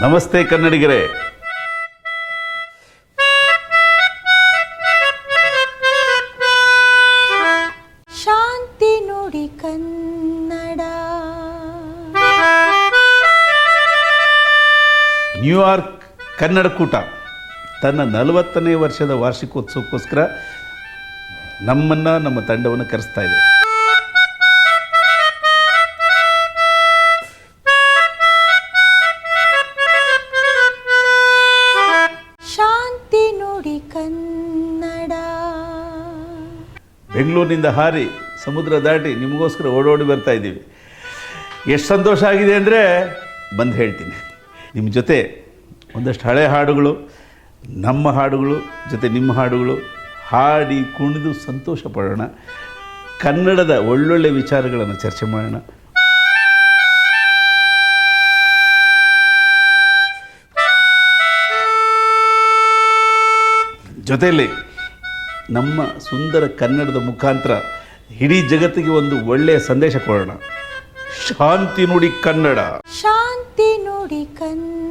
ನಮಸ್ತೆ ಕನ್ನಡಿಗರೇ. ಶಾಂತಿ ನುಡಿ ಕನ್ನಡ. ನ್ಯೂಯಾರ್ಕ್ ಕನ್ನಡ ಕೂಟ ತನ್ನ 40ನೇ ವರ್ಷದ ವಾರ್ಷಿಕೋತ್ಸವಕ್ಕೋಸ್ಕರ ನಮ್ಮ ತಂಡವನ್ನು ಕರೆಸ್ತಾ ಇದೆ. ಶಾಂತಿ ನುಡಿ ಕನ್ನಡ. ಬೆಂಗಳೂರಿನಿಂದ ಹಾರಿ ಸಮುದ್ರ ದಾಟಿ ನಿಮಗೋಸ್ಕರ ಓಡೋಡಿ ಬರ್ತಾ ಇದ್ದೀವಿ. ಎಷ್ಟು ಸಂತೋಷ ಆಗಿದೆ ಅಂದರೆ ಬಂದು ಹೇಳ್ತೀನಿ. ನಿಮ್ಮ ಜೊತೆ ಒಂದಷ್ಟು ಹಳೆ ಹಾಡುಗಳು, ನಮ್ಮ ಹಾಡುಗಳು ಜೊತೆ ನಿಮ್ಮ ಹಾಡುಗಳು ಹಾಡಿ ಕುಣಿದು ಸಂತೋಷ ಪಡೋಣ. ಕನ್ನಡದ ಒಳ್ಳೊಳ್ಳೆ ವಿಚಾರಗಳನ್ನು ಚರ್ಚೆ ಮಾಡೋಣ. ಜೊತೆಯಲ್ಲಿ ನಮ್ಮ ಸುಂದರ ಕನ್ನಡದ ಮುಖಾಂತರ ಇಡೀ ಜಗತ್ತಿಗೆ ಒಂದು ಒಳ್ಳೆಯ ಸಂದೇಶ ಕೊಡೋಣ. ಶಾಂತಿ ನುಡಿ ಕನ್ನಡ. ಶಾಂತಿ ನುಡಿ ಕನ್ನಡ.